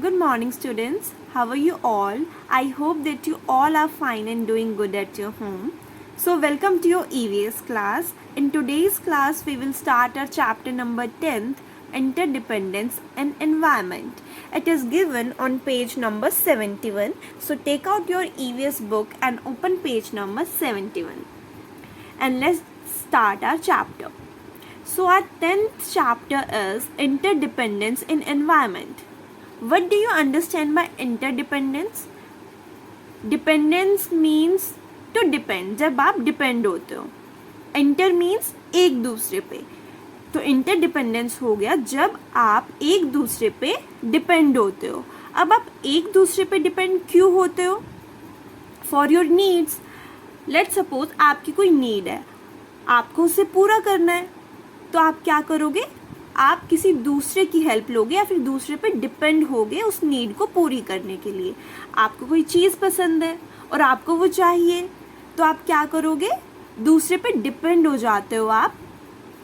Good morning, students. How are you all? I hope that you all are fine and doing good at your home. So, welcome to your EVS class. In today's class, we will start our chapter number 10th, Interdependence and Environment. It is given on page number 71. So, take out your EVS book and open page number 71. And let's start our chapter. So, our 10th chapter is Interdependence in Environment. What do you understand by interdependence? Dependence means to depend. जब आप depend होते हो. Inter means एक दूसरे पे. तो interdependence हो गया जब आप एक दूसरे पे depend होते हो. अब आप एक दूसरे पे depend क्यों होते हो? For your needs. Let's suppose आपकी कोई need है, आपको उसे पूरा करना है, तो आप क्या करोगे? आप किसी दूसरे की हेल्प लोगे या फिर दूसरे पे डिपेंड होगे उस नीड को पूरी करने के लिए. आपको कोई चीज़ पसंद है और आपको वो चाहिए, तो आप क्या करोगे? दूसरे पे डिपेंड हो जाते हो आप.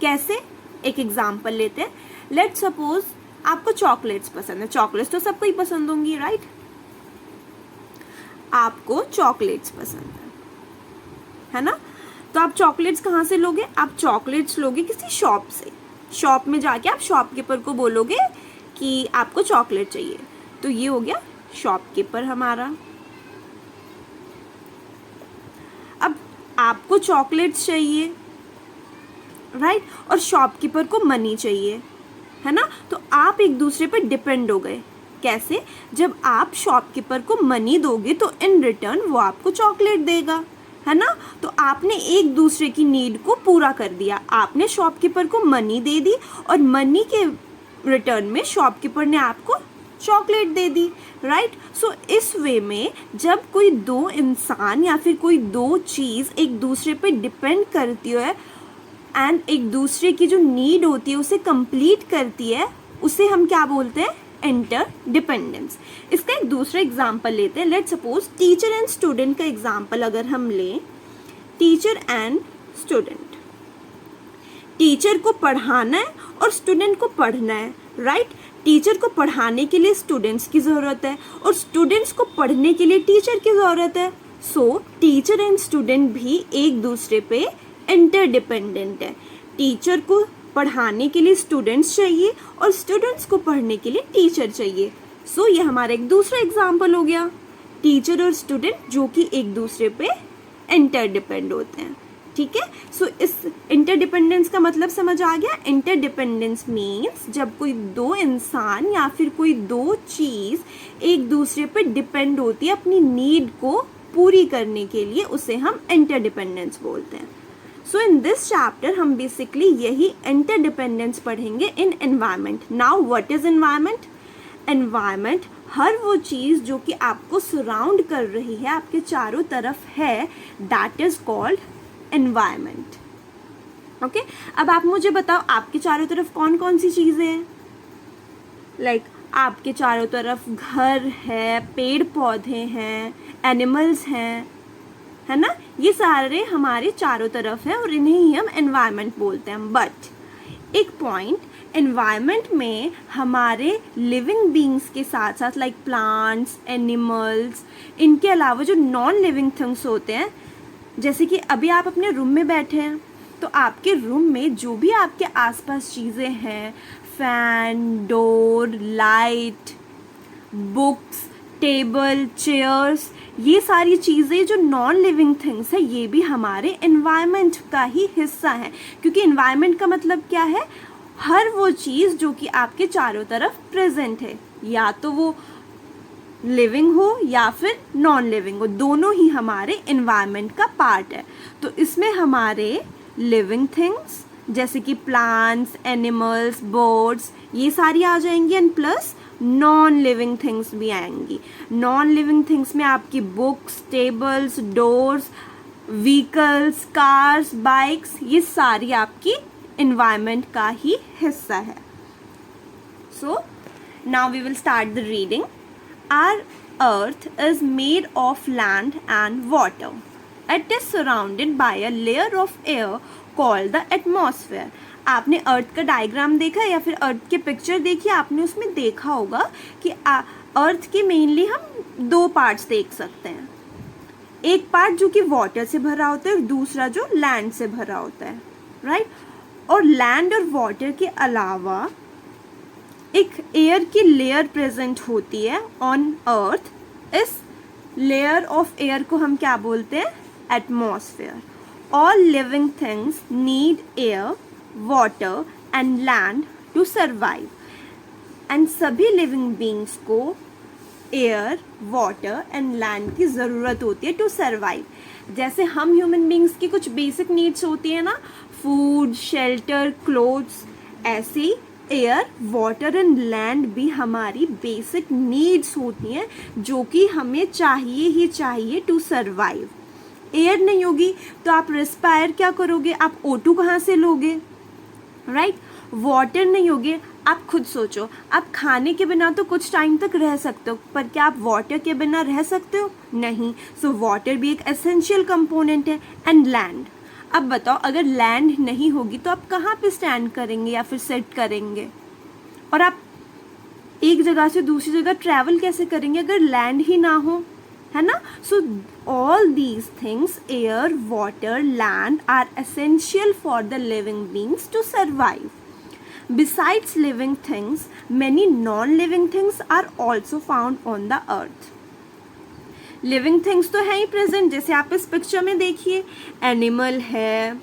कैसे? एक एग्जांपल लेते हैं. लेट्स सपोज आपको चॉकलेट्स पसंद है. चॉकलेट्स तो सबको ही पसंद होंगी, राइट? आपको चॉकलेट्स पसंद है ना? तो आप चॉकलेट्स कहाँ से लोगे? आप चॉकलेट्स लोगे किसी शॉप से. शॉप में जाके आप शॉपकीपर को बोलोगे कि आपको चॉकलेट चाहिए. तो ये हो गया शॉपकीपर हमारा. अब आपको चॉकलेट्स चाहिए, राइट? और शॉपकीपर को मनी चाहिए, है ना? तो आप एक दूसरे पे डिपेंड हो गए. कैसे? जब आप शॉपकीपर को मनी दोगे तो इन रिटर्न वो आपको चॉकलेट देगा, है ना? तो आपने एक दूसरे की नीड को पूरा कर दिया. आपने शॉपकीपर को मनी दे दी और मनी के रिटर्न में शॉपकीपर ने आपको चॉकलेट दे दी, राइट? सो इस वे में जब कोई दो इंसान या फिर कोई दो चीज़ एक दूसरे पे डिपेंड करती है एंड एक दूसरे की जो नीड होती है उसे कंप्लीट करती है, उसे हम क्या बोलते हैं? इंटरडिपेंडेंस. इसका एक दूसरा एग्जाम्पल लेते हैं. Let's suppose teacher and student का एग्जाम्पल अगर हम लें. Teacher and student. टीचर को पढ़ाना है और स्टूडेंट को पढ़ना है, राइट? टीचर को पढ़ाने के लिए स्टूडेंट्स की ज़रूरत है और स्टूडेंट्स को पढ़ने के लिए टीचर की ज़रूरत है. सो टीचर एंड स्टूडेंट भी एक दूसरे पे इंटरडिपेंडेंट है. टीचर को पढ़ाने के लिए स्टूडेंट्स चाहिए और स्टूडेंट्स को पढ़ने के लिए टीचर चाहिए. सो ये हमारा एक दूसरा एग्जाम्पल हो गया. टीचर और स्टूडेंट जो कि एक दूसरे पे इंटरडिपेंड होते हैं. ठीक है? सो इस इंटरडिपेंडेंस का मतलब समझ आ गया. इंटरडिपेंडेंस मीन्स जब कोई दो इंसान या फिर कोई दो चीज़ एक दूसरे पे डिपेंड होती है अपनी नीड को पूरी करने के लिए, उसे हम इंटरडिपेंडेंस बोलते हैं. सो इन दिस चैप्टर हम बेसिकली यही इंटरडिपेंडेंस पढ़ेंगे in environment. Now what is environment? Environment हर वो चीज़ जो कि आपको सराउंड कर रही है, आपके चारों तरफ है, that is called environment. Okay, अब आप मुझे बताओ आपके चारों तरफ कौन कौन सी चीज़ें हैं? लाइक आपके चारों तरफ घर है, पेड़ पौधे हैं, एनिमल्स हैं, है ना? ये सारे हमारे चारों तरफ है और इन्हें ही हम एनवायरनमेंट बोलते हैं. बट एक पॉइंट, एनवायरनमेंट में हमारे लिविंग बींग्स के साथ साथ लाइक प्लांट्स, एनिमल्स, इनके अलावा जो नॉन लिविंग थिंग्स होते हैं, जैसे कि अभी आप अपने रूम में बैठे हैं तो आपके रूम में जो भी आपके आसपास चीज़ें हैं, fan, door, light, books, table, chairs, ये सारी चीज़ें जो नॉन लिविंग थिंग्स है, ये भी हमारे एनवायरनमेंट का ही हिस्सा है. क्योंकि एनवायरनमेंट का मतलब क्या है? हर वो चीज़ जो कि आपके चारों तरफ प्रेजेंट है, या तो वो लिविंग हो या फिर नॉन लिविंग हो, दोनों ही हमारे एनवायरनमेंट का पार्ट है. तो इसमें हमारे लिविंग थिंग्स जैसे कि प्लांट्स, एनिमल्स, बर्ड्स, ये सारी आ जाएंगी and plus non living things भी आएंगी. नॉन लिविंग थिंग्स में आपकी books, tables, doors, vehicles, cars, bikes, ये सारी आपकी एनवायरनमेंट का ही हिस्सा है. So now we will start the reading. Our earth is made of land and water. It is surrounded by a layer of air called the atmosphere. आपने अर्थ का diagram देखा या फिर अर्थ की पिक्चर देखी, आपने उसमें देखा होगा कि अर्थ के मेनली हम दो पार्ट्स देख सकते हैं, एक पार्ट जो कि वाटर से भरा होता है और दूसरा जो लैंड से भरा होता है, राइट। और लैंड और वाटर के अलावा एक एयर की लेयर प्रेजेंट होती है ऑन अर्थ। इस लेयर ऑफ एयर को हम क्या बोलते हैं? Atmosphere. All living things need air, water and land to survive. And सभी लिविंग बींग्स को एयर, वाटर एंड लैंड की ज़रूरत होती है टू सर्वाइव। जैसे हम ह्यूमन बींग्स की कुछ बेसिक नीड्स होती है ना, फूड, शेल्टर, क्लोथ्स, ऐसे ही एयर, वाटर एंड लैंड भी हमारी बेसिक नीड्स होती हैं जो कि हमें चाहिए ही चाहिए टू सर्वाइव। एयर नहीं होगी तो आप रिस्पायर क्या करोगे? आप O2 कहाँ से लोगे, राइट? वाटर नहीं होगी, आप खुद सोचो, आप खाने के बिना तो कुछ टाइम तक रह सकते हो, पर क्या आप वाटर के बिना रह सकते हो? नहीं। सो वाटर भी एक एसेंशियल कंपोनेंट है। एंड लैंड, अब बताओ अगर लैंड नहीं होगी तो आप कहाँ पे स्टैंड करेंगे या फिर सेट करेंगे? और आप एक जगह से दूसरी जगह ट्रैवल कैसे करेंगे अगर लैंड ही ना हो, है ना? So all these things, air, water, land, are essential for the living beings to survive. Besides living things, many non-living things are also found on the earth. Living things तो है ही present, जैसे आप इस picture में देखिए, animal है,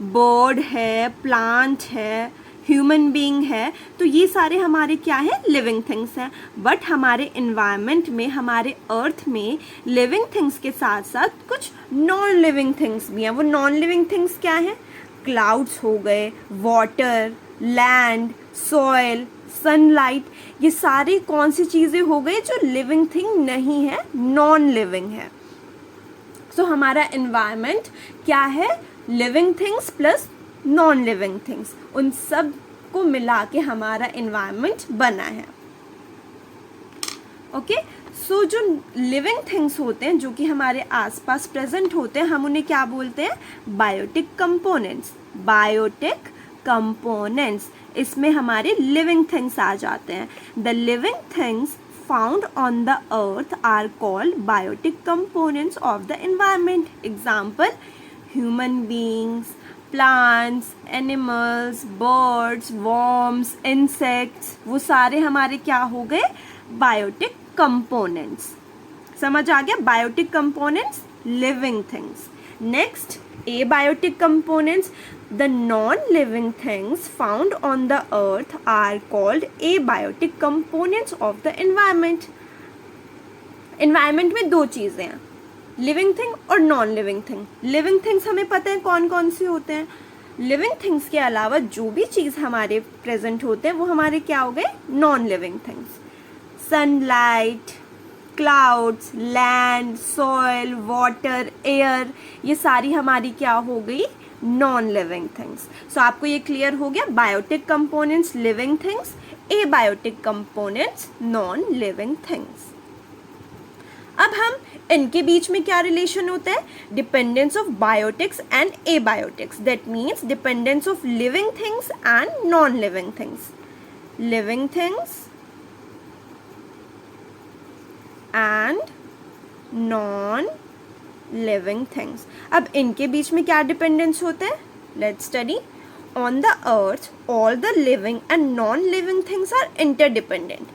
bird है, plant है, ह्यूमन बीइंग है, तो ये सारे हमारे क्या है? लिविंग थिंग्स हैं. बट हमारे इन्वायरमेंट में, हमारे अर्थ में लिविंग थिंग्स के साथ साथ कुछ नॉन लिविंग थिंग्स भी हैं. वो नॉन लिविंग थिंग्स क्या हैं? क्लाउड्स हो गए, वाटर, लैंड, सॉइल, सनलाइट, ये सारी कौन सी चीज़ें हो गई जो लिविंग थिंग नहीं है, नॉन लिविंग है. सो हमारा एनवायरनमेंट क्या है? Living things plus non living things, उन सब को मिला के हमारा एनवायरनमेंट बना है. ओके, सो जो लिविंग थिंग्स होते हैं जो कि हमारे आसपास प्रेजेंट होते हैं, हम उन्हें क्या बोलते हैं? Biotic components. बायोटिक कंपोनेंट्स, इसमें हमारे लिविंग थिंग्स आ जाते हैं. The living things found on the earth are called biotic components of the environment. Example, human beings, plants, animals, birds, worms, insects, वो सारे हमारे क्या हो गए? Biotic components. समझ आ गया? Biotic components, living things. Next, abiotic components. The non-living things found on the earth are called abiotic components of the environment. environment में दो चीज़ें हैं, लिविंग थिंग और non living thing. Living things हमें पता है कौन कौन से होते हैं. लिविंग थिंग्स के अलावा जो भी चीज़ हमारे प्रेजेंट होते हैं वो हमारे क्या हो गए? Non living things. Sunlight, clouds, land, soil, water, air, ये सारी हमारी क्या हो गई? Non living things. सो आपको ये क्लियर हो गया? Biotic components living things, abiotic components non living things. अब हम इनके बीच में क्या रिलेशन होता है? Dependence of biotics and abiotics. That means dependence of living things and non living things. Living things and non-living things. अब इनके बीच में क्या डिपेंडेंस होता है? Let's study. On the earth, all the living and non-living things are interdependent.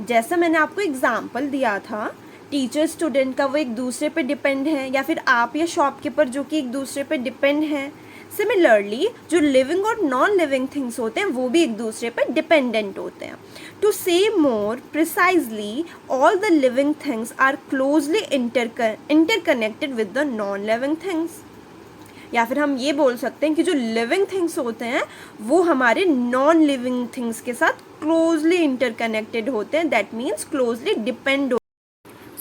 जैसा मैंने आपको एग्जाम्पल दिया था, टीचर स्टूडेंट का, वो एक दूसरे पे डिपेंड है, या फिर आप या शॉपकीपर जो कि एक दूसरे पे डिपेंड है. सिमिलरली जो लिविंग और नॉन लिविंग थिंग्स होते हैं वो भी एक दूसरे पर डिपेंडेंट होते हैं. To say more precisely, all the living things are closely interconnected with the non living things. या फिर हम ये बोल सकते हैं कि जो लिविंग थिंग्स होते हैं वो हमारे नॉन लिविंग थिंग्स के साथ क्लोजली इंटरकनेक्टेड होते हैं. That means closely depend.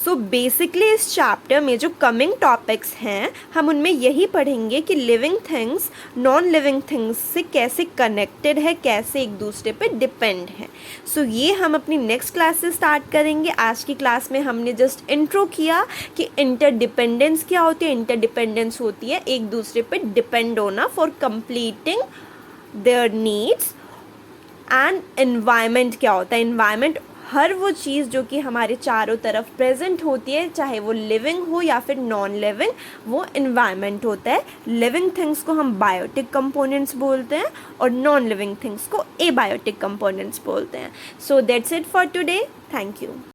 So basically इस चैप्टर में जो कमिंग टॉपिक्स हैं हम उनमें यही पढ़ेंगे कि living things non living things से कैसे कनेक्टेड है, कैसे एक दूसरे पे डिपेंड है. सो ये हम अपनी नेक्स्ट क्लास से स्टार्ट करेंगे. आज की क्लास में हमने जस्ट इंट्रो किया कि इंटरडिपेंडेंस क्या होती है. इंटरडिपेंडेंस होती है एक दूसरे पे डिपेंड होना for completing there needs. And environment क्या होता है? एनवायरनमेंट हर वो चीज़ जो कि हमारे चारों तरफ प्रेजेंट होती है, चाहे वो लिविंग हो या फिर नॉन लिविंग, वो इन्वायरमेंट होता है। लिविंग थिंग्स को हम बायोटिक कंपोनेंट्स बोलते हैं और नॉन लिविंग थिंग्स को एबायोटिक कंपोनेंट्स बोलते हैं। So that's it for today. Thank you.